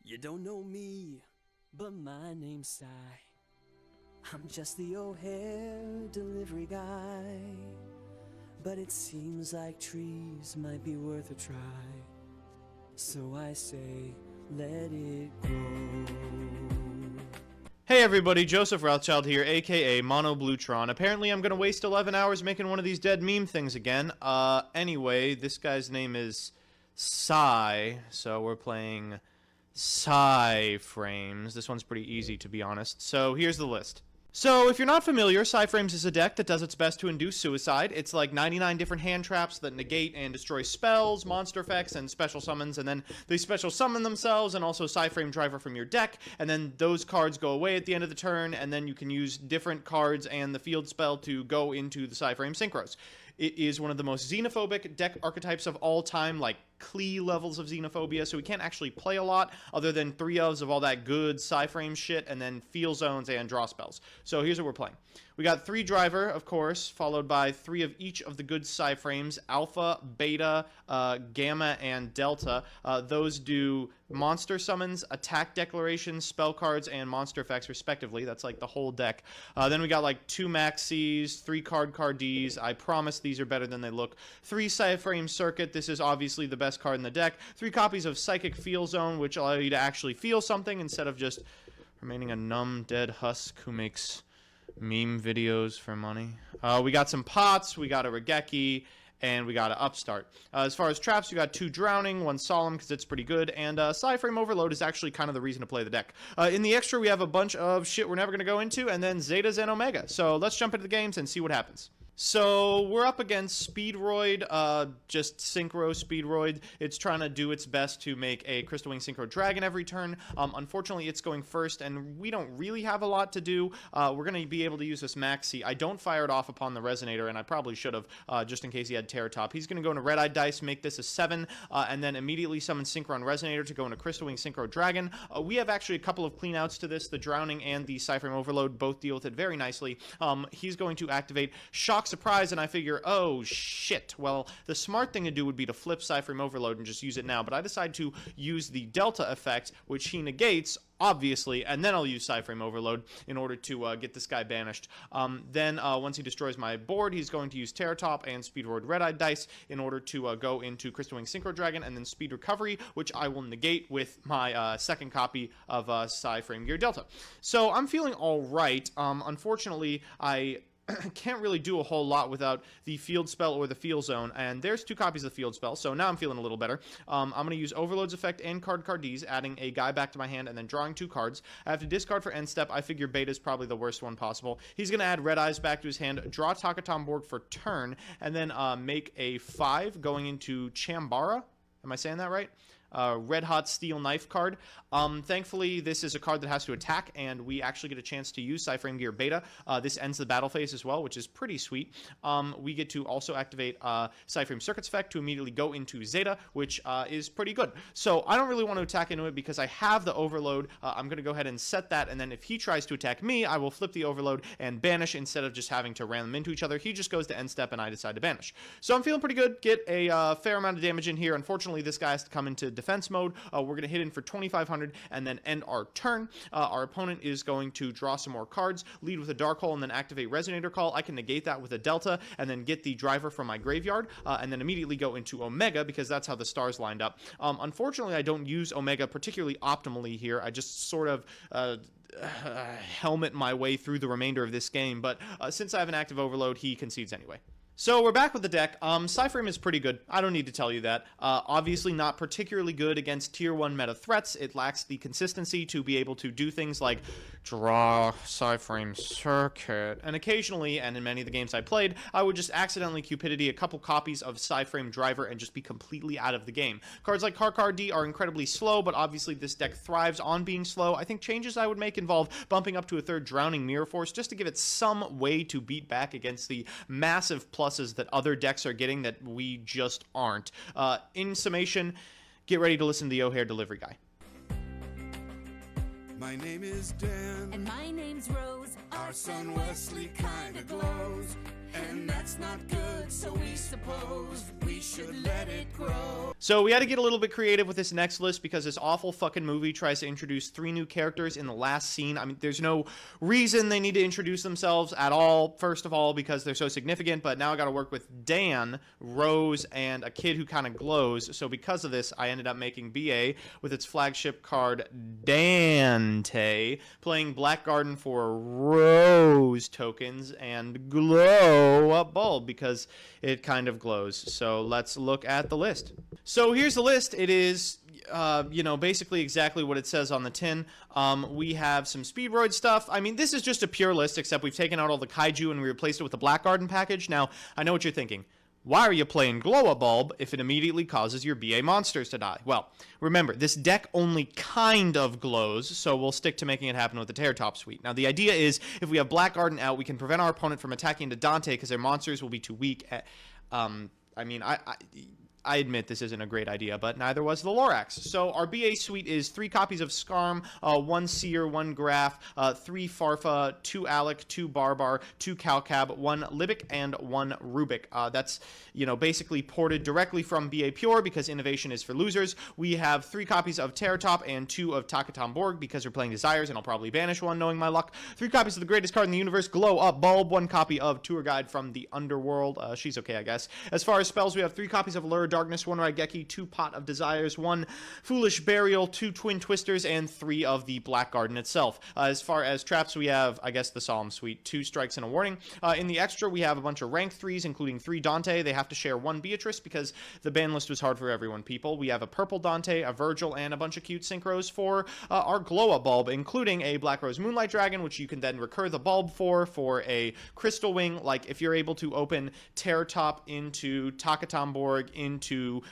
You don't know me, but my name's Psy. I'm just the O'Hare delivery guy. But it seems like trees might be worth a try. So I say, let it grow. Hey everybody, Joseph Rothschild here, aka Mono Bluetron. Apparently I'm gonna waste 11 hours making one of these dead meme things again. Anyway, this guy's name is Psi, so we're playing Psi-Frames. This one's pretty easy, to be honest. So here's the list. So, if you're not familiar, Psi-Frames is a deck that does its best to induce suicide. It's like 99 different hand traps that negate and destroy spells, monster effects, and special summons, and then they special summon themselves, and also Psi-Frame driver from your deck, and then those cards go away at the end of the turn, and then you can use different cards and the field spell to go into the Psi-Frame Synchros. It is one of the most xenophobic deck archetypes of all time, like Klee levels of xenophobia, so we can't actually play a lot other than 3-ofs of all that good Psi-Frame shit, and then feel zones and draw spells. So here's what we're playing. We got 3 driver, of course, followed by 3 of each of the good Psi-Frames, alpha, beta, gamma, and delta. Those do monster summons, attack declarations, spell cards, and monster effects, respectively. That's like the whole deck. Then we got like 2 Maxis, 3 card Ds. I promise these are better than they look. 3 Psi-Frame Circuit. This is obviously the best card in the deck. 3 copies of Psychic Feel Zone, which allow you to actually feel something instead of just remaining a numb, dead husk who makes meme videos for money. We got some pots, we got a Regeki, and we got an Upstart. As far as traps, we got 2 Drowning, 1 Solemn because it's pretty good, and Psi-Frame Overload is actually kind of the reason to play the deck. In the extra, we have a bunch of shit we're never going to go into, and then Zetas and Omega. So let's jump into the games and see what happens. So we're up against Speedroid, just Synchro Speedroid. It's trying to do its best to make a Crystal Wing Synchro Dragon every turn. Unfortunately, it's going first, and we don't really have a lot to do. We're going to be able to use this Maxi. I don't fire it off upon the Resonator, and I probably should have, just in case he had Terra Top. He's going to go into Red-Eyed Dice, make this a 7, and then immediately summon Synchro on Resonator to go into Crystal Wing Synchro Dragon. We have actually a couple of cleanouts to this. The Drowning and the Psi-Frame Overload both deal with it very nicely. He's going to activate Shock Surprise, and I figure, oh shit, well, the smart thing to do would be to flip Psi-Frame Overload and just use it now, but I decide to use the Delta effect, which he negates, obviously, and then I'll use Psi-Frame Overload in order to get this guy banished. Then once he destroys my board, he's going to use Terra Top and Speedroid Red-Eyed Dice in order to go into Crystal Wing Synchro Dragon, and then Speed Recovery, which I will negate with my second copy of Psi-Frame Gear Delta. So I'm feeling all right. Unfortunately, I can't really do a whole lot without the field spell or the feel zone, and there's 2 copies of the field spell, so now I'm feeling a little better. I'm going to use Overload's effect and card Ds, adding a guy back to my hand and then drawing 2 cards. I have to discard for end step. I figure Beta is probably the worst one possible. He's going to add Red Eyes back to his hand, draw Takaton board for turn, and then make a 5 going into Chambara. Am I saying that right? Red Hot Steel Knife card. Thankfully, this is a card that has to attack, and we actually get a chance to use Psi-Frame Gear Beta. This ends the battle phase as well, which is pretty sweet. We get to also activate Psi-Frame Circuits effect to immediately go into Zeta, which is pretty good. So I don't really want to attack into it because I have the Overload. I'm going to go ahead and set that, and then if he tries to attack me, I will flip the Overload and banish instead of just having to ram them into each other. He just goes to end step, and I decide to banish. So I'm feeling pretty good. Get a fair amount of damage in here. Unfortunately, this guy has to come into defense mode. We're going to hit in for 2,500 and then end our turn. Our opponent is going to draw some more cards, lead with a Dark Hole, and then activate Resonator Call. I can negate that with a Delta and then get the driver from my graveyard, and then immediately go into Omega because that's how the stars lined up. Unfortunately, I don't use Omega particularly optimally here. I just sort of helmet my way through the remainder of this game, but since I have an active Overload, he concedes anyway. So we're back with the deck. Psi-Frame is pretty good. I don't need to tell you that. Obviously not particularly good against tier 1 meta threats. It lacks the consistency to be able to do things like draw Psi-Frame Circuit. And occasionally, and in many of the games I played, I would just accidentally Cupidity a couple copies of Psi-Frame Driver and just be completely out of the game. Cards like card D are incredibly slow, but obviously this deck thrives on being slow. I think changes I would make involve bumping up to a 3rd Drowning Mirror Force just to give it some way to beat back against the massive pluses that other decks are getting that we just aren't. In summation, get ready to listen to the O'Hare Delivery Guy. My name is Dan. And my name's Rose. Our son Wesley kinda glows. And that's not good, so we suppose we should let it grow. So we had to get a little bit creative with this next list because this awful fucking movie tries to introduce 3 new characters in the last scene. I mean, there's no reason they need to introduce themselves at all, first of all, because they're so significant, but now I gotta work with Dan, Rose, and a kid who kind of glows. So because of this, I ended up making BA with its flagship card, Dante, playing Blackgarden for Rose tokens and glow up bulb because it kind of glows. So let's look at the list. So here's the list. It is, basically exactly what it says on the tin. We have some Speedroid stuff. I mean, this is just a pure list, except we've taken out all the kaiju and we replaced it with the Blackgarden package. Now, I know what you're thinking. Why are you playing Glow-A-Bulb if it immediately causes your BA monsters to die? Well, remember, this deck only kind of glows, so we'll stick to making it happen with the Terror Top Suite. Now, the idea is, if we have Blackgarden out, we can prevent our opponent from attacking into Dante because their monsters will be too weak. I admit this isn't a great idea, but neither was the Lorax. So our BA suite is 3 copies of Skarm, 1 Seer, 1 Graph, 3 Farfa, 2 Alec, 2 Barbar, 2 Calcab, 1 Libic, and 1 Rubik. That's, basically ported directly from BA Pure because innovation is for losers. We have 3 copies of Terror Top and 2 of Takatam Borg because we're playing Desires, and I'll probably banish one knowing my luck. 3 copies of the greatest card in the universe, Glow Up Bulb, 1 copy of Tour Guide from the Underworld. She's okay, I guess. As far as spells, we have 3 copies of Lure Darkness, 1 Raigeki, 2 Pot of Desires, 1 Foolish Burial, 2 Twin Twisters, and 3 of the Blackgarden itself. As far as traps, we have, I guess, the Solemn Suite, 2 Strikes and a Warning. In the extra, we have a bunch of rank 3s, including 3 Dante. They have to share 1 Beatrice because the ban list was hard for everyone, people. We have a Purple Dante, a Virgil, and a bunch of cute synchros for our Glow-Up Bulb, including a Black Rose Moonlight Dragon, which you can then recur the bulb for a Crystal Wing. Like, if you're able to open Terror Top into Takatam Borg into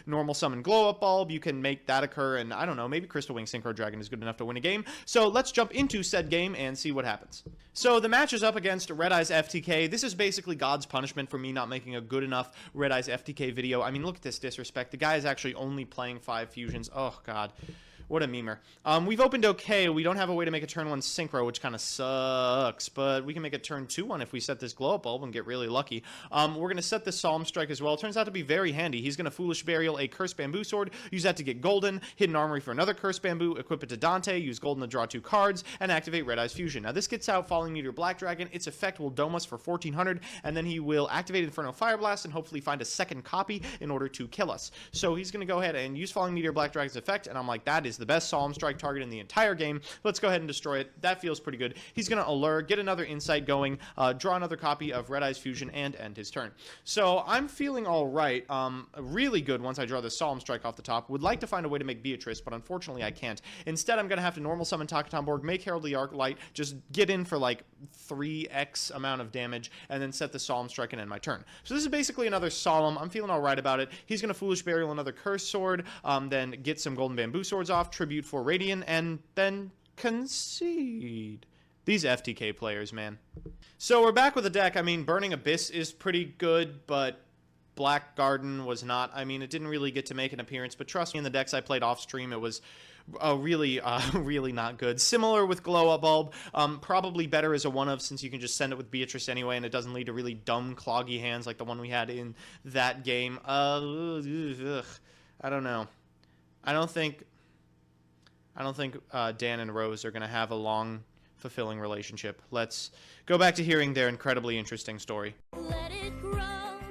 normal summon Glow-Up Bulb, you can make that occur, and I don't know, maybe Crystal Wing Synchro Dragon is good enough to win a game. So let's jump into said game and see what happens. So the match is up against Red Eyes FTK. This is basically God's punishment for me not making a good enough Red Eyes FTK video. I mean, look at this disrespect. The guy is actually only playing 5 fusions. Oh, God. What a memer. We've opened okay. We don't have a way to make a turn 1 Synchro, which kind of sucks, but we can make a turn 2 one if we set this Glow-Up Bulb and get really lucky. We're going to set this Solemn Strike as well. It turns out to be very handy. He's going to Foolish Burial a Cursed Bamboo Sword, use that to get Golden, Hidden Armory for another Cursed Bamboo, equip it to Dante, use Golden to draw 2 cards, and activate Red Eyes Fusion. Now, this gets out Falling Meteor Black Dragon. Its effect will dome us for 1400, and then he will activate Inferno Fire Blast and hopefully find a second copy in order to kill us. So he's going to go ahead and use Falling Meteor Black Dragon's effect, and I'm like, that is the best Solemn Strike target in the entire game. Let's go ahead and destroy it. That feels pretty good. He's going to allure, get another insight going, draw another copy of Red Eyes Fusion, and end his turn. So I'm feeling all right. Really good once I draw the Solemn Strike off the top. Would like to find a way to make Beatrice, but unfortunately I can't. Instead, I'm going to have to normal summon Takatam Borg, make Herald the Arc-Light, just get in for like 3x amount of damage, and then set the Solemn Strike and end my turn. So this is basically another Solemn. I'm feeling all right about it. He's going to Foolish Burial another Cursed Sword, then get some Golden Bamboo Swords off, Tribute for Radiant, and then concede. These FTK players, man. So we're back with the deck. I mean, Burning Abyss is pretty good, but Blackgarden was not. I mean, it didn't really get to make an appearance, but trust me, in the decks I played off stream, it was really not good. Similar with Glow-Up Bulb, probably better as a one-of since you can just send it with Beatrice anyway, and it doesn't lead to really dumb, cloggy hands like the one we had in that game. I don't know. I don't think Dan and Rose are going to have a long, fulfilling relationship. Let's go back to hearing their incredibly interesting story. Let it grow,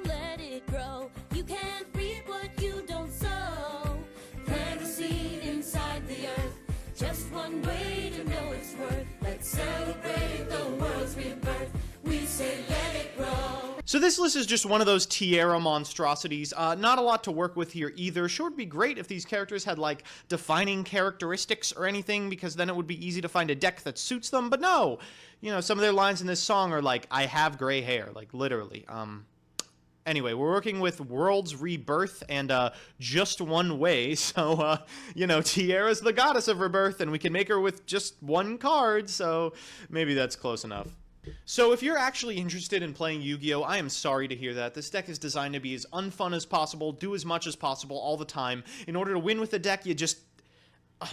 let it grow. You can't reap what you don't sow. Plant a seed inside the earth. Just one way to know its worth. Let's celebrate the world's rebirth. We say let it grow. So this list is just one of those Tierra monstrosities. Not a lot to work with here either. Sure, it'd be great if these characters had, like, defining characteristics or anything, because then it would be easy to find a deck that suits them, but no! Some of their lines in this song are like, I have gray hair, like, literally. Anyway, we're working with World's Rebirth and just one way, so, Tierra's the goddess of rebirth, and we can make her with just one card, so maybe that's close enough. So if you're actually interested in playing Yu-Gi-Oh, I am sorry to hear that. This deck is designed to be as unfun as possible, do as much as possible all the time. In order to win with the deck, you just... Oh,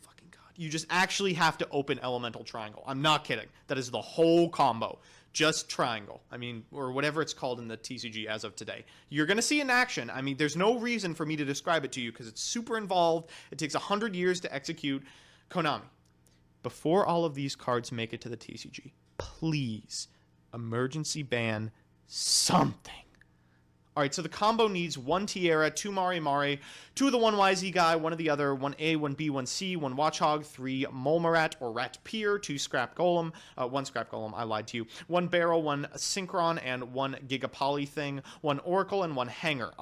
fucking God. You just actually have to open Elemental Triangle. I'm not kidding. That is the whole combo. Just triangle. I mean, or whatever it's called in the TCG as of today. You're going to see in action. I mean, there's no reason for me to describe it to you because it's super involved. It takes 100 years to execute. Konami, before all of these cards make it to the TCG, please emergency ban something. All right, so the combo needs 1 Tierra, 2 Mari, 2 of the 1 YZ guy, 1 of the other, 1 A, 1 B, 1 C, 1 Watchhog, 3 Molmarat or Rat Pier, 2 Scrap Golem, 1 Scrap Golem, I lied to you, 1 Barrel, 1 Synchron, and 1 Gigapoly thing, 1 Oracle, and 1 Hanger.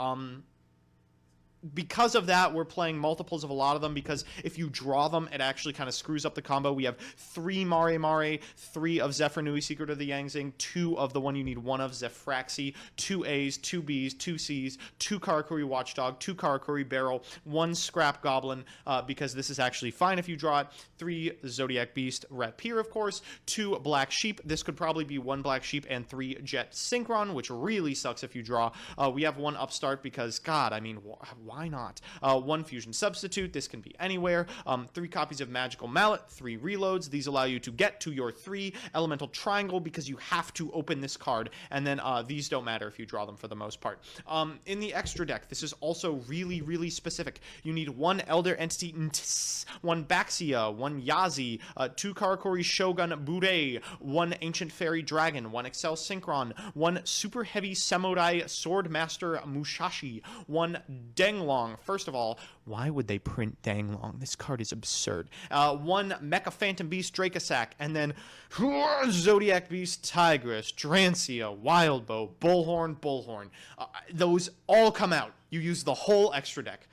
Because of that, we're playing multiples of a lot of them, because if you draw them, it actually kind of screws up the combo. We have 3 Mari, 3 of Zephyr Nui, Secret of the Yangzing, 2 of the one you need 1 of, Zephyraxi, 2 A's, 2 B's, 2 C's, 2 Karakuri Watchdog, 2 Karakuri Barrel, 1 Scrap Goblin, because this is actually fine if you draw it, 3 Zodiac Beast, Rat Pier, of course, 2 Black Sheep. This could probably be 1 Black Sheep and 3 Jet Synchron, which really sucks if you draw. We have 1 Upstart because, God, I mean, why not? 1 Fusion Substitute. This can be anywhere. 3 copies of Magical Mallet. 3 reloads. These allow you to get to your 3 Elemental Triangle because you have to open this card. And then these don't matter if you draw them for the most part. In the extra deck, this is also really, really specific. You need 1 Elder Entity, 1 Baxia, 1 Yazi, 2 Karakuri Shogun Bure, 1 Ancient Fairy Dragon, 1 Excel Synchron, 1 Super Heavy Samurai Swordmaster Mushashi, 1 Denglong. First of all, why would they print Danglong? This card is absurd. 1 Mecha Phantom Beast Dracosack, and then Zodiac Beast Tigress, Drancia, Wildbow, Bullhorn. Those all come out. You use the whole extra deck.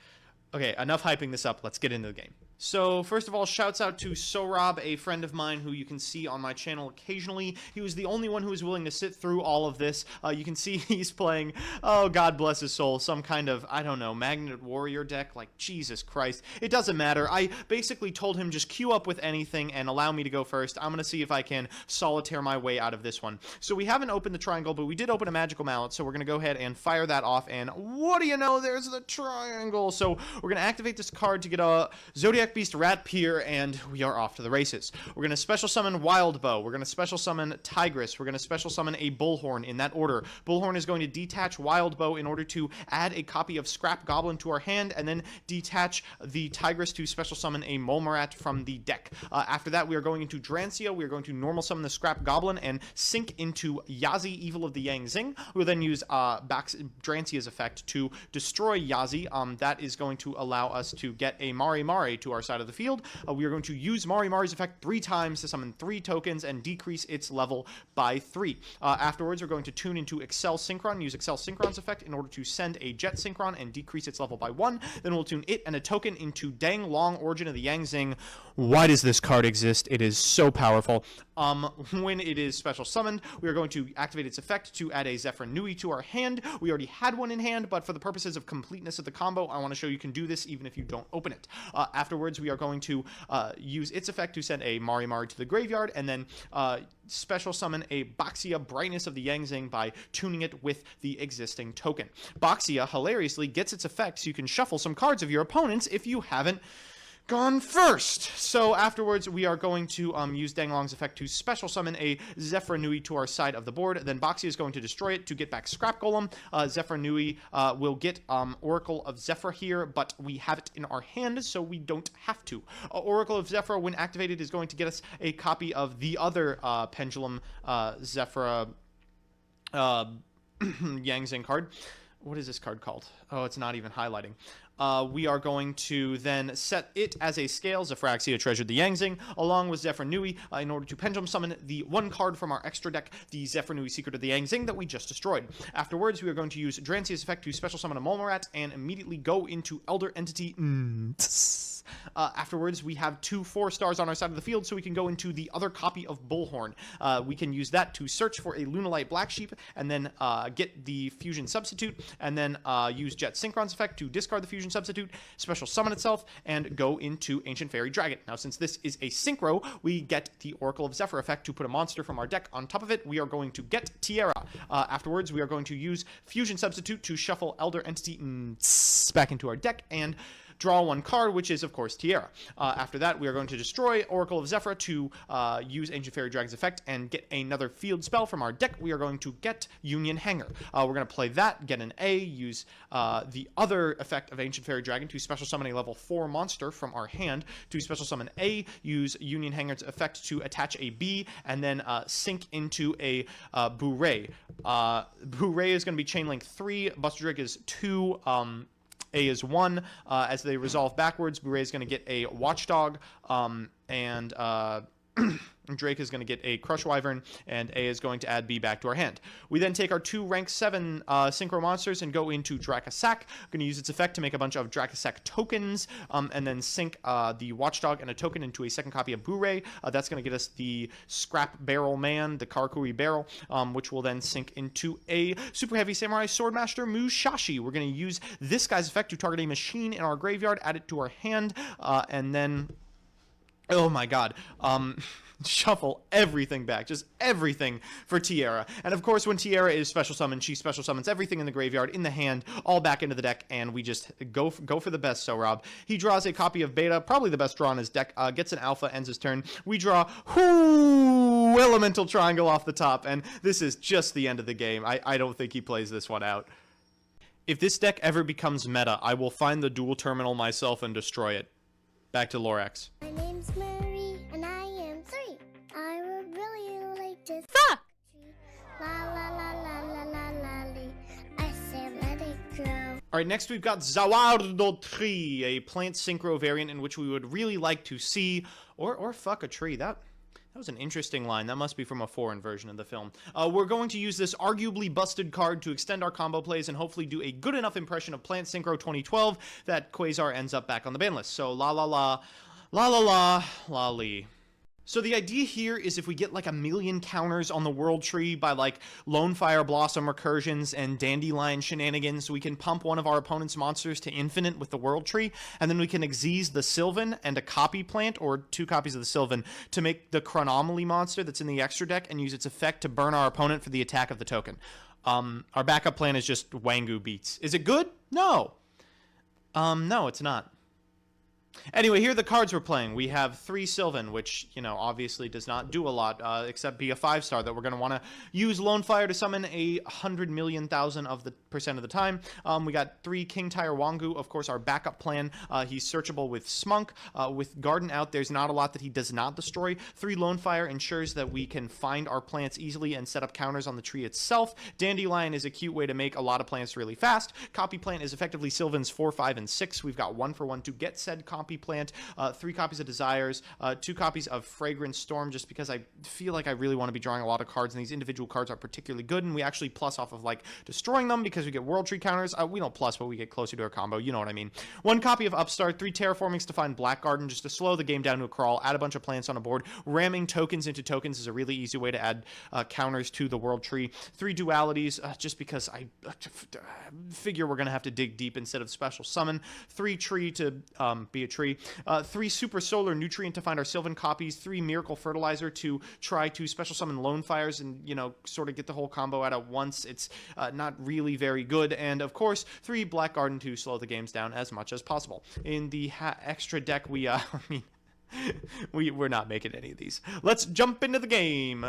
Okay, enough hyping this up. Let's get into the game. So, first of all, shouts out to Sorab, a friend of mine who you can see on my channel occasionally. He was the only one who was willing to sit through all of this. You can see he's playing, oh, God bless his soul, some kind of, I don't know, Magnet Warrior deck. Like, Jesus Christ. It doesn't matter. I basically told him just queue up with anything and allow me to go first. I'm going to see if I can solitaire my way out of this one. So, we haven't opened the triangle, but we did open a Magical Mallet, so we're going to go ahead and fire that off, and what do you know, there's the triangle. So, we're going to activate this card to get a Zodiac Beast Rat Pier, and we are off to the races. We're going to special summon Wildbow. We're going to special summon Tigress. We're going to special summon a Bullhorn in that order. Bullhorn is going to detach Wildbow in order to add a copy of Scrap Goblin to our hand, and then detach the Tigress to special summon a Molmarat from the deck. After that, we are going into Drancia. We are going to normal summon the Scrap Goblin and sink into Yazi, Evil of the Yangzing. We'll then use Drancia's effect to destroy Yazi. That is going to allow us to get a Mari to our side of the field. We are going to use Mari's effect 3 times to summon 3 tokens and decrease its level by 3. Afterwards, we're going to tune into Excel Synchron, use Excel Synchron's effect in order to send a Jet Synchron and decrease its level by 1. Then we'll tune it and a token into Danglong, Origin of the Yangzing. Why does this card exist? It is so powerful. When it is special summoned, we are going to activate its effect to add a Zephyr Nui to our hand. We already had one in hand, but for the purposes of completeness of the combo, I want to show you can do this even if you don't open it. Afterwards, we are going to use its effect to send a Mari to the graveyard, and then special summon a Baxia, Brightness of the Yangzing, by tuning it with the existing token. Baxia hilariously gets its effect so you can shuffle some cards of your opponents if you haven't gone first. So afterwards, we are going to use Danglong's effect to special summon a Zephyr Nui to our side of the board. Then Baxia is going to destroy it to get back Scrap Golem. Zephyr Nui will get Oracle of Zephyr here, but we have it in our hand, so we don't have to. Oracle of Zephyr, when activated, is going to get us a copy of the other Pendulum Zephyr Yangzing card. What is this card called? Oh, it's not even highlighting. We are going to then set it as a scale, Zephyraxia, Treasured the Yangzing, along with Zephyr Nui, in order to pendulum summon the 1 card from our extra deck, the Zephyr Nui, Secret of the Yangzing, that we just destroyed. Afterwards, we are going to use Drancia's effect to special summon a Molmarat and immediately go into Elder Entity. Afterwards, we have 2 4-stars on our side of the field, so we can go into the other copy of Bullhorn. We can use that to search for a Lunalite Black Sheep, and then get the Fusion Substitute, and then use Jet Synchron's effect to discard the Fusion Substitute, special summon itself, and go into Ancient Fairy Dragon. Now, since this is a Synchro, we get the Oracle of Zephyr effect to put a monster from our deck on top of it. We are going to get Tierra. Afterwards, we are going to use Fusion Substitute to shuffle Elder Entity back into our deck, and draw 1 card, which is, of course, Tierra. After that, we are going to destroy Oracle of Zephyr to use Ancient Fairy Dragon's effect and get another field spell from our deck. We are going to get Union Hanger. We're going to play that, get an A, use the other effect of Ancient Fairy Dragon to special summon a level 4 monster from our hand to special summon A, use Union Hanger's effect to attach a B, and then sink into a Bourrée. Bourrée is going to be chain link 3, Buster Drake is 2, A is 1. As they resolve backwards, Bourrée is going to get a Watchdog, and Drake is going to get a Crush Wyvern, and A is going to add B back to our hand. We then take our 2 rank 7 Synchro monsters and go into Dracasac. I'm going to use its effect to make a bunch of Dracasac tokens, and then sink the Watchdog and a token into a second copy of Bourrée. That's going to get us the Scrap Barrel Man, the Karakuri Barrel, which will then sink into a Super Heavy Samurai Swordmaster Musashi. We're going to use this guy's effect to target a machine in our graveyard, add it to our hand, and then... oh my god. Shuffle everything back. Just everything for Tierra. And of course, when Tierra is special summoned, she special summons everything in the graveyard, in the hand, all back into the deck, and we just go for the best, so Rob. He draws a copy of Beta, probably the best draw in his deck, gets an Alpha, ends his turn. We draw, Elemental Triangle off the top, and this is just the end of the game. I don't think he plays this one out. If this deck ever becomes meta, I will find the dual terminal myself and destroy it. Back to Lorax. My name's Mary, and I am 3. I would really like to Fuck! la la la la la la la lee. I say let it grow. Alright, next we've got World Tree, a plant synchro variant in which we would really like to see, or fuck a tree. That was an interesting line. That must be from a foreign version of the film. We're going to use this arguably busted card to extend our combo plays and hopefully do a good enough impression of Plant Synchro 2012 that Quasar ends up back on the ban list. So la la la, la la la, la lee. So the idea here is if we get like a million counters on the World Tree by like Lone Fire Blossom recursions and Dandelion shenanigans, we can pump one of our opponent's monsters to infinite with the World Tree, and then we can Xyz the Sylvan and a copy plant, or 2 copies of the Sylvan, to make the Chronomaly monster that's in the extra deck and use its effect to burn our opponent for the attack of the token. Our backup plan is just Wangu Beats. Is it good? No. No, it's not. Anyway, here are the cards we're playing. We have 3 Sylvan, which, you know, obviously does not do a lot, except be a 5-star that we're going to want to use Lone Fire to summon 100,000,000 of the percent of the time. We got 3 King Tire Wangu, of course, our backup plan. He's searchable with Smunk. With Garden out, there's not a lot that he does not destroy. 3 Lone Fire ensures that we can find our plants easily and set up counters on the tree itself. Dandelion is a cute way to make a lot of plants really fast. Copy Plant is effectively Sylvan's 4, 5, and 6. We've got 1 for 1 to get said copy plant, 3 copies of Desires, 2 copies of Fragrant Storm, just because I feel like I really want to be drawing a lot of cards, and these individual cards are particularly good, and we actually plus off of like destroying them because we get World Tree counters. We don't plus, but we get closer to our combo, you know what I mean. 1 copy of Upstart, 3 Terraformings to find Black Garden, just to slow the game down to a crawl, add a bunch of plants on a board. Ramming tokens into tokens is a really easy way to add counters to the World Tree. 3 Dualities, just because I figure we're going to have to dig deep instead of special summon. 3 Tree to be a tree. 3 Super Solar Nutrient to find our Sylvan copies. 3 Miracle Fertilizer to try to special summon Lone Fires and, you know, sort of get the whole combo out at once. It's not really very good. And, of course, 3 Black Garden to slow the games down as much as possible. In the extra deck, we, I mean, we're not making any of these. Let's jump into the game.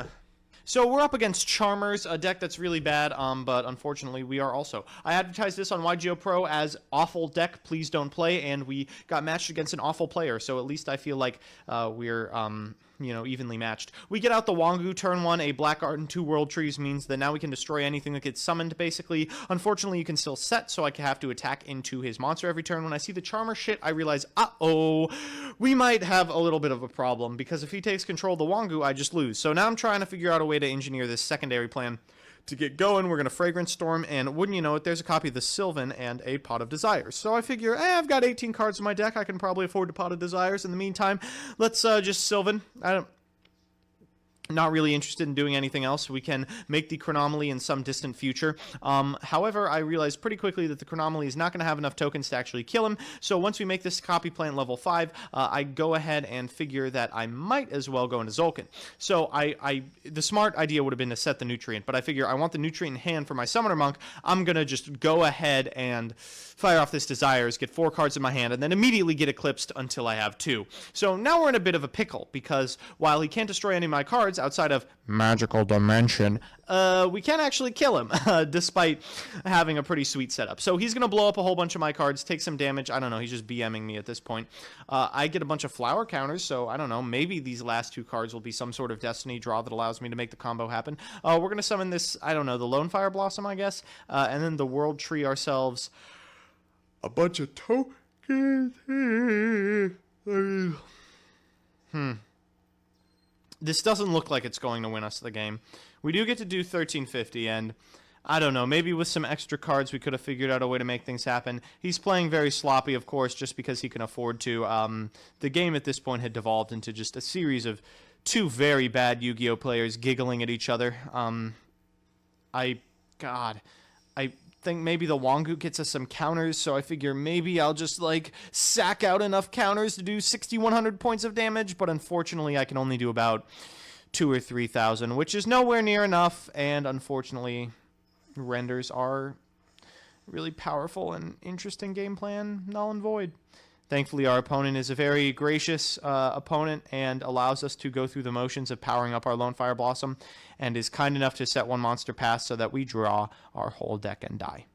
So we're up against Charmers, a deck that's really bad, but unfortunately we are also. I advertised this on YGO Pro as awful deck, please don't play, and we got matched against an awful player, so at least I feel like we're, you know, evenly matched. We get out the Wangu turn 1, a Black Garden, 2 World Trees means that now we can destroy anything that gets summoned, basically. Unfortunately, you can still set, so I have to attack into his monster every turn. When I see the Charmer shit, I realize, uh-oh, we might have a little bit of a problem, because if he takes control of the Wangu, I just lose. So now I'm trying to figure out a way to engineer this secondary plan. To get going, we're going to Fragrant Storm, and wouldn't you know it, there's a copy of the Sylvan and a Pot of Desires. So I figure, I've got 18 cards in my deck, I can probably afford a Pot of Desires. In the meantime, let's just Sylvan. Not really interested in doing anything else. We can make the Chronomaly in some distant future. However, I realized pretty quickly that the Chronomaly is not going to have enough tokens to actually kill him. So once we make this copy plant level 5, I go ahead and figure that I might as well go into Zolkin. So the smart idea would have been to set the nutrient, but I figure I want the nutrient in hand for my Summoner Monk. I'm going to just go ahead and fire off this Desires, get 4 cards in my hand, and then immediately get Eclipsed until I have 2. So now we're in a bit of a pickle, because while he can't destroy any of my cards outside of Magical Dimension, we can't actually kill him, despite having a pretty sweet setup. So he's going to blow up a whole bunch of my cards, take some damage. I don't know, he's just BMing me at this point. I get a bunch of flower counters, so I don't know, maybe these last 2 cards will be some sort of Destiny draw that allows me to make the combo happen. We're going to summon this, I don't know, the Lone Fire Blossom, I guess, and then the World Tree ourselves. A bunch of tokens. This doesn't look like it's going to win us the game. We do get to do 1350, and I don't know, maybe with some extra cards we could have figured out a way to make things happen. He's playing very sloppy, of course, just because he can afford to. The game at this point had devolved into just a series of 2 very bad Yu-Gi-Oh! Players giggling at each other. I think maybe the Wangu gets us some counters, so I figure maybe I'll just, like, sack out enough counters to do 6,100 points of damage, but unfortunately I can only do about 2,000 or 3,000, which is nowhere near enough, and unfortunately renders are really powerful and interesting game plan, null and void. Thankfully, our opponent is a very gracious opponent and allows us to go through the motions of powering up our Lone Fire Blossom, and is kind enough to set 1 monster pass so that we draw our whole deck and die.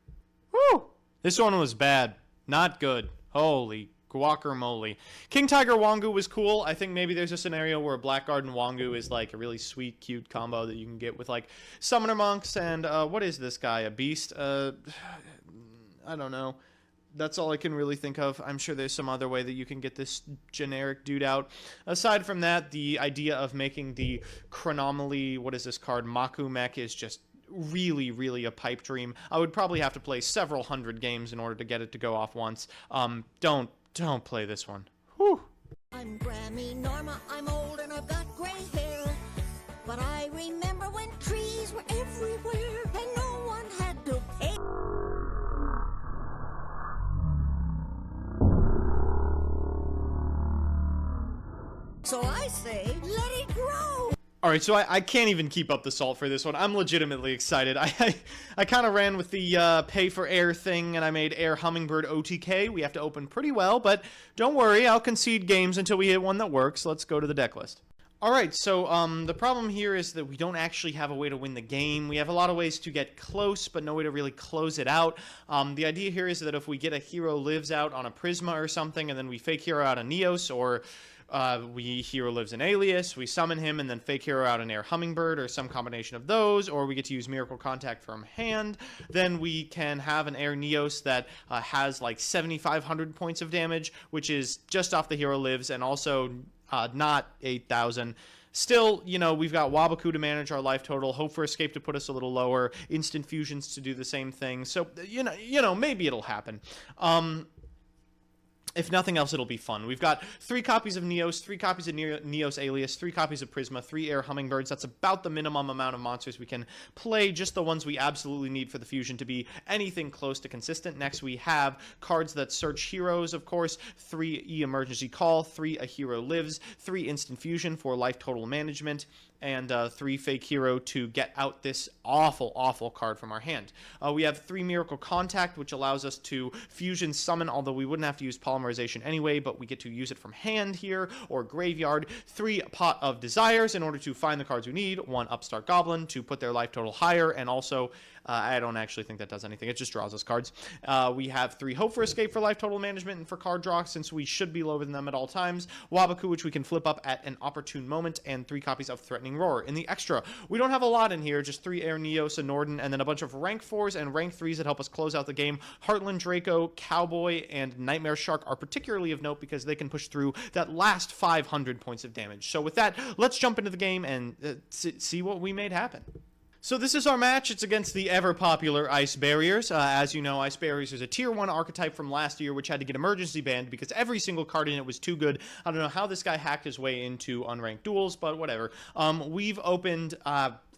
Woo! This one was bad. Not good. Holy guacamole. King Tiger Wangu was cool. I think maybe there's a scenario where Black Garden Wangu is like a really sweet, cute combo that you can get with like Summoner Monks and, what is this guy? A beast? I don't know. That's all I can really think of. I'm sure there's some other way that you can get this generic dude out. Aside from that, the idea of making the Chronomaly, what is this card, Maku Mech, is just really, really a pipe dream. I would probably have to play several hundred games in order to get it to go off once. Don't play this one. Whew. I'm Grammy Norma, I'm old and I've got gray hair. But I remember when trees were everywhere and no one had to pay. So I say, let it grow! Alright, so I can't even keep up the salt for this one. I'm legitimately excited. I kind of ran with the pay for air thing, and I made air Hummingbird OTK. We have to open pretty well, but don't worry, I'll concede games until we hit one that works. Let's go to the deck list. Alright, so the problem here is that we don't actually have a way to win the game. We have a lot of ways to get close, but no way to really close it out. The idea here is that if we get a Hero Lives out on a Prisma or something, and then we fake Hero out a Neos, or we Hero Lives an Alias, we summon him, and then fake Hero out an Air Hummingbird, or some combination of those, or we get to use Miracle Contact from hand, then we can have an Air Neos that has like 7,500 points of damage, which is just off the Hero Lives, and also not 8,000. Still, you know, we've got Wabaku to manage our life total, Hope for Escape to put us a little lower, Instant Fusions to do the same thing, so, you know, maybe it'll happen. If nothing else, it'll be fun. We've got 3 copies of Neos, 3 copies of Neos Alias, 3 copies of Prisma, 3 Air Hummingbirds. That's about the minimum amount of monsters we can play, just the ones we absolutely need for the fusion to be anything close to consistent. Next, we have cards that search heroes, of course, 3 E-Emergency Call, 3 A Hero Lives, 3 Instant Fusion for life total management, and 3 Fake Hero to get out this awful, awful card from our hand. We have 3 Miracle Contact, which allows us to fusion summon, although we wouldn't have to use Polymerization anyway, but we get to use it from hand here, or Graveyard. 3 Pot of Desires in order to find the cards we need. 1 Upstart Goblin to put their life total higher, and also, I don't actually think that does anything. It just draws us cards. We have 3 Hope for Escape for life total management and for card draw, since we should be lower than them at all times. Wabaku, which we can flip up at an opportune moment, and 3 copies of Threatening Roar. In the extra, we don't have a lot in here, just 3 Air Neos, a Norden, and then a bunch of rank 4s and rank 3s that help us close out the game. Heartland Draco, Cowboy, and Nightmare Shark are particularly of note because they can push through that last 500 points of damage. So with that, let's jump into the game and see what we made happen. So this is our match. It's against the ever-popular Ice Barriers. As you know, Ice Barriers is a Tier 1 archetype from last year, which had to get emergency banned because every single card in it was too good. I don't know how this guy hacked his way into unranked duels, but whatever. We've opened...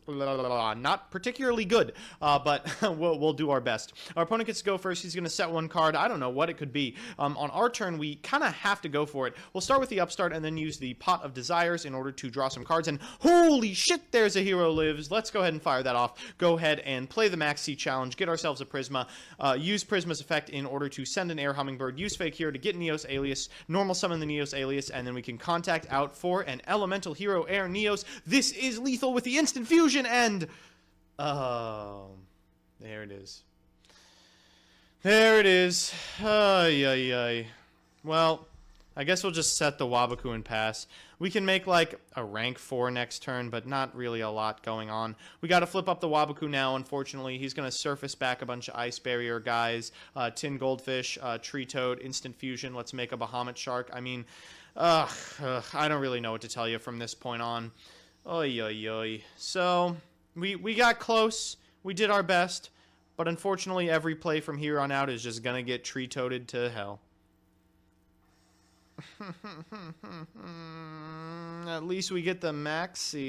not particularly good, but we'll do our best. Our opponent gets to go first. He's going to set one card. I don't know what it could be. On our turn, we kind of have to go for it. We'll start with the upstart and then use the Pot of Desires in order to draw some cards. And holy shit, there's a hero lives. Let's go ahead and fire that off. Go ahead and play the Maxi challenge. Get ourselves a Prisma. Use Prisma's effect in order to send an Air Hummingbird. Use Fake Hero to get Neos Alias. Normal summon the Neos Alias, and then we can contact out for an Elemental Hero Air Neos. This is lethal with the instant fusion. And there it is. There it is. Ay. Well, I guess we'll just set the Waboku and pass. We can make like a rank 4 next turn, but not really a lot going on. We got to flip up the Waboku now, unfortunately. He's going to surface back a bunch of Ice Barrier guys. Tin Goldfish, Tree Toad, Instant Fusion. Let's make a Bahamut Shark. I mean, I don't really know what to tell you from this point on. Oy. So, we got close. We did our best. But unfortunately, every play from here on out is just gonna get tree-toaded to hell. At least we get the Maxi.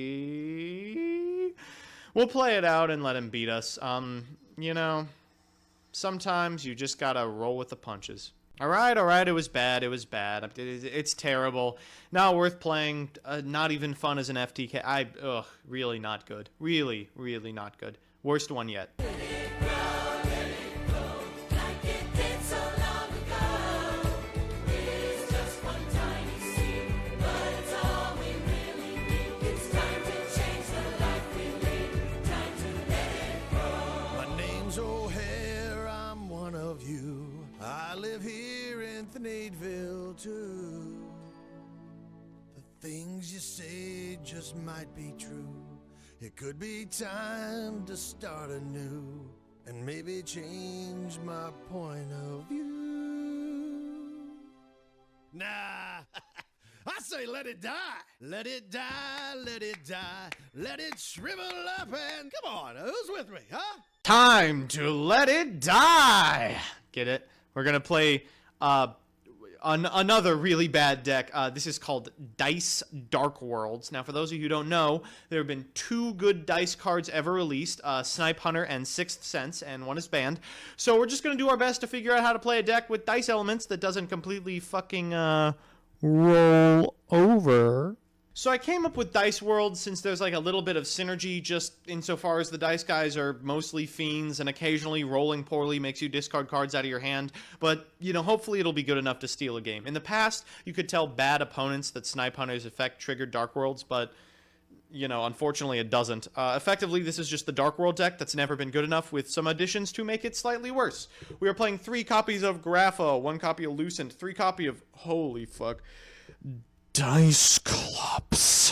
We'll play it out and let him beat us. You know, sometimes you just gotta roll with the punches. Alright, it was bad, it's terrible. Not worth playing, not even fun as an FTK. Really not good. Really not good. Worst one yet. I live here in Thneedville too. The things you say just might be true. It could be time to start anew and maybe change my point of view. Nah, I say let it die. Let it die, let it die. Let it shrivel up and come on, who's with me, huh? Time to let it die. Get it? We're going to play another really bad deck. This is called Dice Darkworlds. Now, for those of you who don't know, there have been 2 good dice cards ever released, Snipe Hunter and Sixth Sense, and one is banned. So we're just going to do our best to figure out how to play a deck with dice elements that doesn't completely fucking roll over. So I came up with Dice World since there's like a little bit of synergy just insofar as the dice guys are mostly fiends and occasionally rolling poorly makes you discard cards out of your hand. But, you know, hopefully it'll be good enough to steal a game. In the past, you could tell bad opponents that Snipe Hunter's effect triggered Darkworlds, but, you know, unfortunately it doesn't. Effectively, this is just the Dark World deck that's never been good enough with some additions to make it slightly worse. We are playing 3 copies of Grapho, 1 copy of Lucent, 3 copy of... holy fuck... Dice Clubs.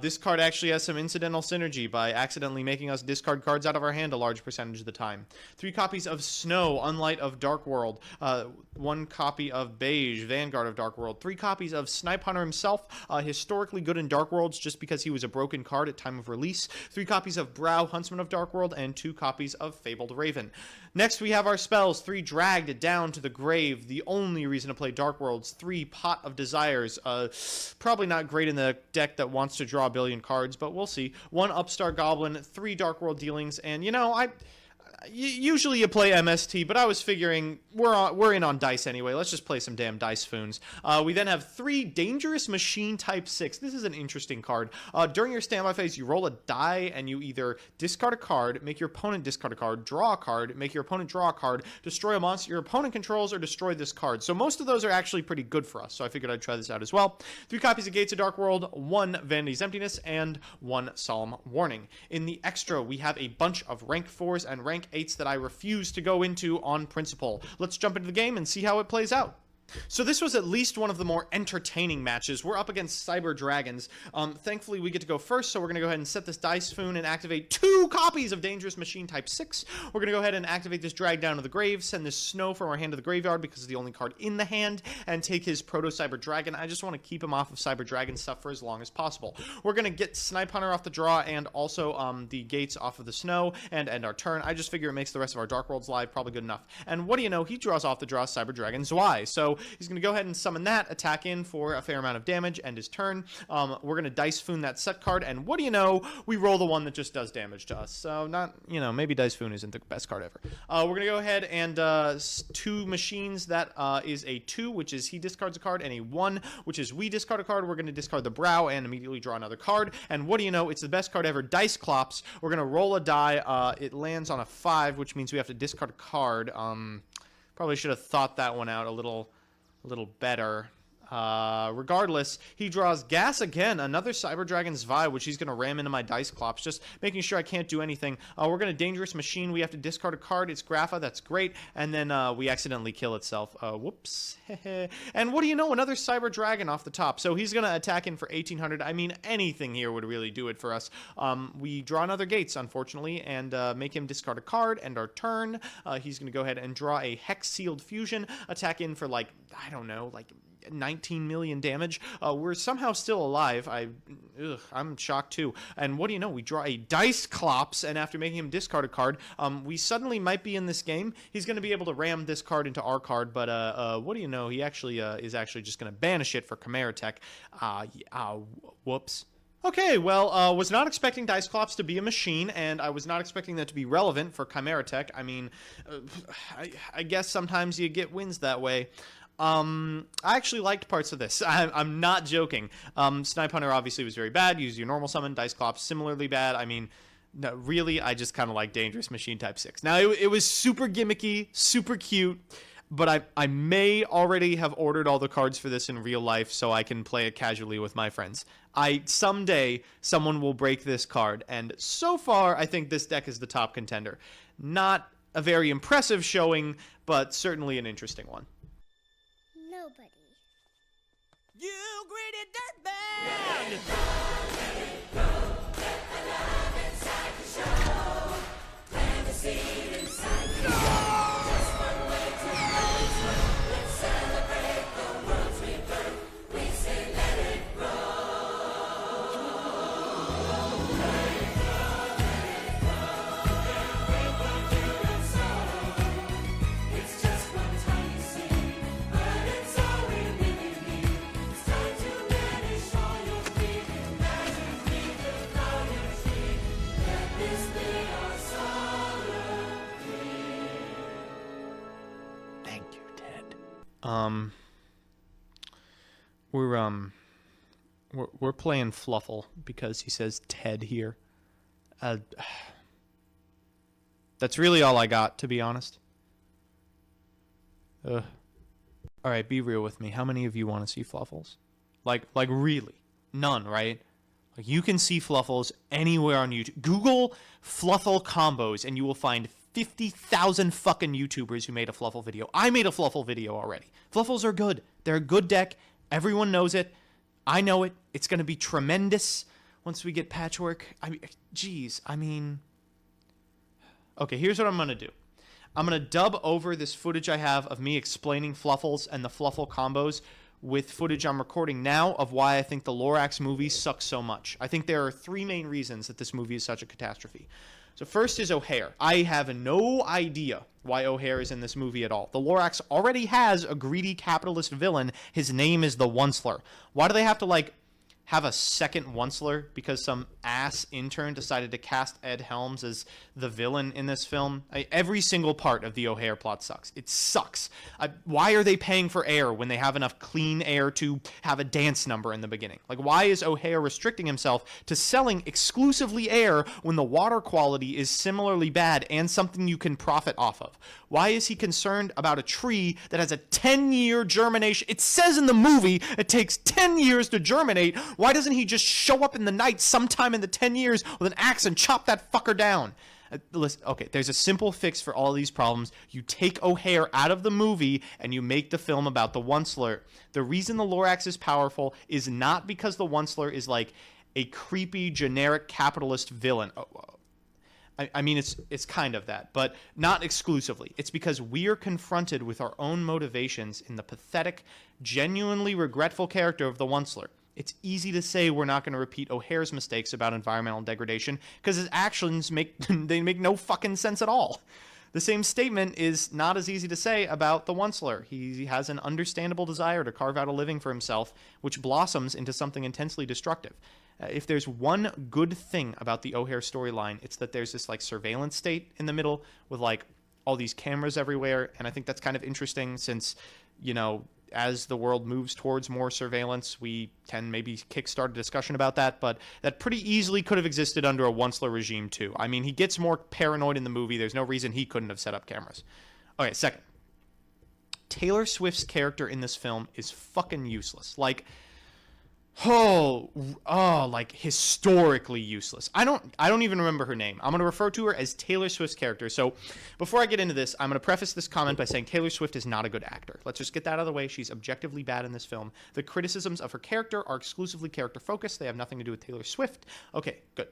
This card actually has some incidental synergy by accidentally making us discard cards out of our hand a large percentage of the time. 3 copies of Snow, Unlight of Dark World. 1 copy of Beige, Vanguard of Dark World. 3 copies of Snipe Hunter himself, historically good in Dark Worlds just because he was a broken card at time of release. 3 copies of Brow, Huntsman of Dark World, and 2 copies of Fabled Raven. Next, we have our spells. 3 Dragged Down to the Grave, the only reason to play Dark Worlds. 3 Pot of Desires, probably not great in the deck that wants to draw a billion cards, but we'll see. 1 Upstart Goblin, 3 Dark World Dealings, and you know, usually you play MST, but I was figuring we're in on dice anyway. Let's just play some damn dice foons. We then have 3 Dangerous Machine Type 6. This is an interesting card. During your standby phase, you roll a die and you either discard a card, make your opponent discard a card, draw a card, make your opponent draw a card, destroy a monster your opponent controls, or destroy this card. So most of those are actually pretty good for us, so I figured I'd try this out as well. 3 copies of Gates of Dark World, 1 Vanity's Emptiness, and 1 Solemn Warning. In the extra, we have a bunch of rank 4s and rank 8s that I refuse to go into on principle. Let's jump into the game and see how it plays out. So this was at least one of the more entertaining matches. We're up against Cyber Dragons. Thankfully, we get to go first, so we're going to go ahead and set this Dice Spoon and activate 2 copies of Dangerous Machine Type 6. We're going to go ahead and activate this Drag Down to the Grave, send this Snow from our hand to the graveyard because it's the only card in the hand, and take his Proto-Cyber Dragon. I just want to keep him off of Cyber Dragon stuff for as long as possible. We're going to get Snipe Hunter off the draw and also the Gates off of the Snow and end our turn. I just figure it makes the rest of our Darkworlds live probably good enough. And what do you know? He draws off the draw Cyber Dragon Zwei. So he's going to go ahead and summon that, attack in for a fair amount of damage, end his turn. We're going to Dice Spoon that set card, and what do you know? We roll the one that just does damage to us. So not, you know, maybe Dice Spoon isn't the best card ever. We're going to go ahead and 2 machines. That is a 2, which is he discards a card, and a 1, which is we discard a card. We're going to discard the Brow and immediately draw another card. And what do you know? It's the best card ever, Dice Clops. We're going to roll a die. It lands on a 5, which means we have to discard a card. Probably should have thought that one out a little better. Regardless, he draws Gas again, another Cyber Dragon Zwei, which he's going to ram into my Dice Clops, just making sure I can't do anything. We're going to Dangerous Machine. We have to discard a card. It's Grapha. That's great. And then we accidentally kill itself. Whoops. And what do you know? Another Cyber Dragon off the top. So he's going to attack in for 1800. I mean, anything here would really do it for us. We draw another Gates, unfortunately, and make him discard a card, end our turn. He's going to go ahead and draw a Hex Sealed Fusion, attack in for, like, I don't know, like 19 million damage. We're somehow still alive. I'm shocked too. And what do you know? We draw a Dice Clops, and after making him discard a card, we suddenly might be in this game. He's going to be able to ram this card into our card, but what do you know? He actually is actually just going to banish it for Chimera Tech. Whoops. Okay, well, was not expecting Dice Clops to be a machine, and I was not expecting that to be relevant for Chimera Tech. I mean, I guess sometimes you get wins that way. I actually liked parts of this. I'm not joking. Snipe Hunter obviously was very bad. Use your normal summon. Dice Clops similarly bad. I mean, no, really, I just kind of like Dangerous Machine Type 6. Now, it was super gimmicky, super cute, but I may already have ordered all the cards for this in real life so I can play it casually with my friends. Someday, someone will break this card, and so far, I think this deck is the top contender. Not a very impressive showing, but certainly an interesting one. Nobody. You greedy dirtbag! We're playing Fluffal because he says Ted here. That's really all I got, to be honest. All right, be real with me. How many of you want to see Fluffals? Like really? None, right? Like, you can see Fluffals anywhere on YouTube. Google Fluffal combos, and you will find 50,000 fucking YouTubers who made a Fluffal video. I made a Fluffal video already. Fluffals are good. They're a good deck. Everyone knows it. I know it. It's going to be tremendous once we get Patchwork. I mean... Okay, here's what I'm going to do. I'm going to dub over this footage I have of me explaining Fluffals and the Fluffal combos with footage I'm recording now of why I think the Lorax movie sucks so much. I think there are 3 main reasons that this movie is such a catastrophe. So first is O'Hare. I have no idea why O'Hare is in this movie at all. The Lorax already has a greedy capitalist villain. His name is the Onceler. Why do they have to, like, have a second Onceler because some ass intern decided to cast Ed Helms as the villain in this film? Every single part of the O'Hare plot sucks. It sucks. Why are they paying for air when they have enough clean air to have a dance number in the beginning? Like, why is O'Hare restricting himself to selling exclusively air when the water quality is similarly bad and something you can profit off of? Why is he concerned about a tree that has a 10-year germination? It says in the movie it takes 10 years to germinate. Why doesn't he just show up in the night sometime in the 10 years with an axe and chop that fucker down? Listen, okay, there's a simple fix for all these problems. You take O'Hare out of the movie and you make the film about the Onceler. The reason the Lorax is powerful is not because the Onceler is like a creepy, generic capitalist villain. I mean, it's kind of that, but not exclusively. It's because we are confronted with our own motivations in the pathetic, genuinely regretful character of the Onceler. It's easy to say we're not going to repeat O'Hare's mistakes about environmental degradation because his actions make no fucking sense at all. The same statement is not as easy to say about the Onceler. He has an understandable desire to carve out a living for himself, which blossoms into something intensely destructive. If there's one good thing about the O'Hare storyline, it's that there's this like surveillance state in the middle with like all these cameras everywhere, and I think that's kind of interesting since, you know, as the world moves towards more surveillance, we can maybe kickstart a discussion about that, but that pretty easily could have existed under a Onceler regime too. I mean, he gets more paranoid in the movie. There's no reason he couldn't have set up cameras. Okay, second. Taylor Swift's character in this film is fucking useless. Like, like historically useless. I don't even remember her name. I'm going to refer to her as Taylor Swift's character. So before I get into this, I'm going to preface this comment by saying Taylor Swift is not a good actor. Let's just get that out of the way. She's objectively bad in this film. The criticisms of her character are exclusively character focused. They have nothing to do with Taylor Swift. Okay, good.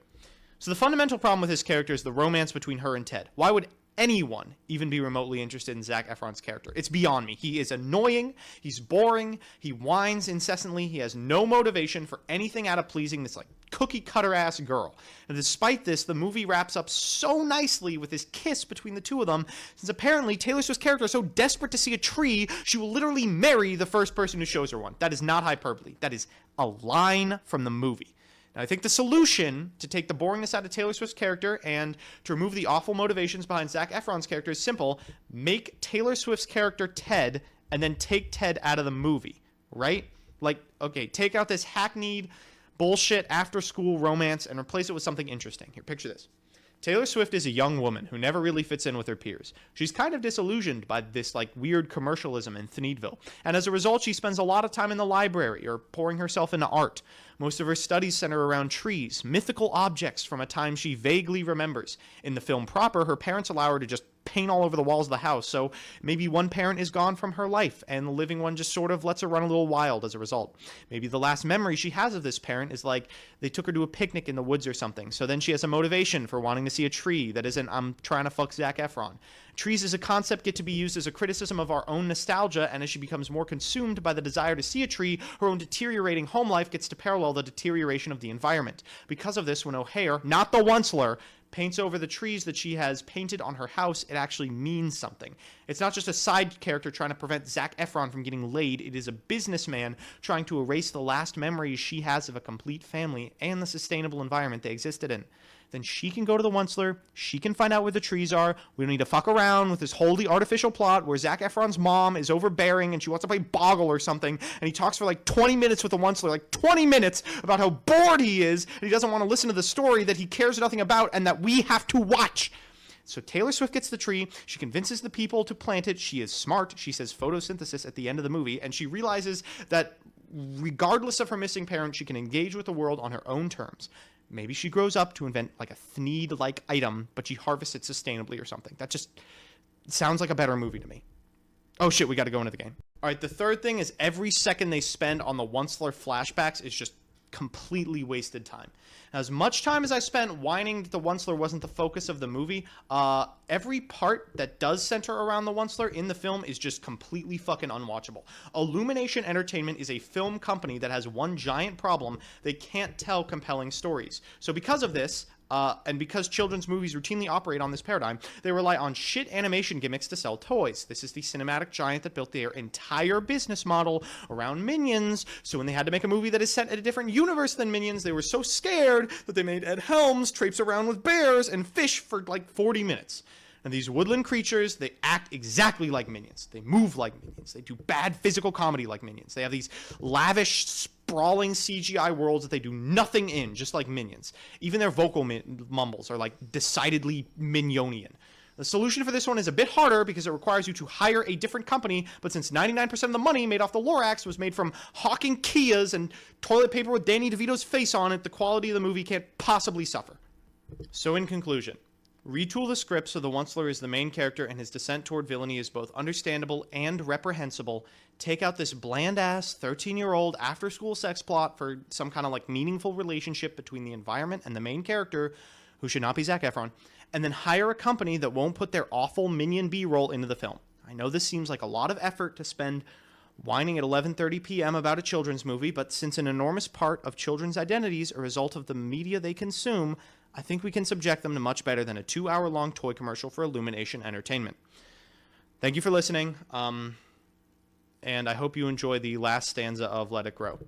So the fundamental problem with his character is the romance between her and Ted. Why would anyone even be remotely interested in Zac Efron's character? It's beyond me. He is annoying, he's boring, he whines incessantly, he has no motivation for anything out of pleasing this like cookie cutter ass girl. And despite this, the movie wraps up so nicely with this kiss between the two of them, since apparently Taylor Swift's character is so desperate to see a tree, she will literally marry the first person who shows her one. That is not hyperbole. That is a line from the movie. I think the solution to take the boringness out of Taylor Swift's character and to remove the awful motivations behind Zac Efron's character is simple. Make Taylor Swift's character Ted, and then take Ted out of the movie, right? Like, okay, take out this hackneyed bullshit after-school romance and replace it with something interesting. Here, picture this. Taylor Swift is a young woman who never really fits in with her peers. She's kind of disillusioned by this like weird commercialism in Thneedville, and as a result she spends a lot of time in the library or pouring herself into art. Most of her studies center around trees, mythical objects from a time she vaguely remembers. In the film proper, her parents allow her to just paint all over the walls of the house, so maybe one parent is gone from her life, and the living one just sort of lets her run a little wild as a result. Maybe the last memory she has of this parent is like they took her to a picnic in the woods or something, so then she has a motivation for wanting to see a tree that isn't, I'm trying to fuck Zac Efron. Trees as a concept get to be used as a criticism of our own nostalgia, and as she becomes more consumed by the desire to see a tree, her own deteriorating home life gets to parallel the deterioration of the environment. Because of this, when O'Hare, not the Onceler, paints over the trees that she has painted on her house, it actually means something. It's not just a side character trying to prevent Zac Efron from getting laid. It is a businessman trying to erase the last memories she has of a complete family and the sustainable environment they existed in. Then she can go to the Onceler, she can find out where the trees are. We don't need to fuck around with this wholly artificial plot where Zac Efron's mom is overbearing and she wants to play Boggle or something, and he talks for like 20 minutes with the Onceler, like 20 minutes about how bored he is, and he doesn't want to listen to the story that he cares nothing about and that we have to watch. So Taylor Swift gets the tree, she convinces the people to plant it, she is smart, she says photosynthesis at the end of the movie, and she realizes that regardless of her missing parent, she can engage with the world on her own terms. Maybe she grows up to invent like a Thneed-like item, but she harvests it sustainably or something. That just sounds like a better movie to me. Oh shit, we gotta go into the game. Alright, the third thing is every second they spend on the Onceler flashbacks is just completely wasted time. Now, as much time as I spent whining that the Onceler wasn't the focus of the movie, every part that does center around the Onceler in the film is just completely fucking unwatchable. Illumination Entertainment is a film company that has one giant problem: they can't tell compelling stories. So because of this, and because children's movies routinely operate on this paradigm, they rely on shit animation gimmicks to sell toys. This is the cinematic giant that built their entire business model around Minions, so when they had to make a movie that is set in a different universe than Minions, they were so scared that they made Ed Helms traipse around with bears and fish for like 40 minutes. And these woodland creatures, they act exactly like Minions. They move like Minions. They do bad physical comedy like Minions. They have these lavish, sprawling CGI worlds that they do nothing in, just like Minions. Even their vocal mumbles are like decidedly Minionian. The solution for this one is a bit harder because it requires you to hire a different company, but since 99% of the money made off the Lorax was made from hawking Kias and toilet paper with Danny DeVito's face on it, the quality of the movie can't possibly suffer. So in conclusion, Retool the script so the Onceler is the main character and his descent toward villainy is both understandable and reprehensible. Take out this bland-ass 13-year-old after-school sex plot for some kind of like meaningful relationship between the environment and the main character, who should not be Zac Efron, and then hire a company that won't put their awful minion B-roll into the film. I know this seems like a lot of effort to spend whining at 11:30 p.m. about a children's movie, but since an enormous part of children's identities are a result of the media they consume, I think we can subject them to much better than a 2-hour-long toy commercial for Illumination Entertainment. Thank you for listening, and I hope you enjoy the last stanza of Let It Grow.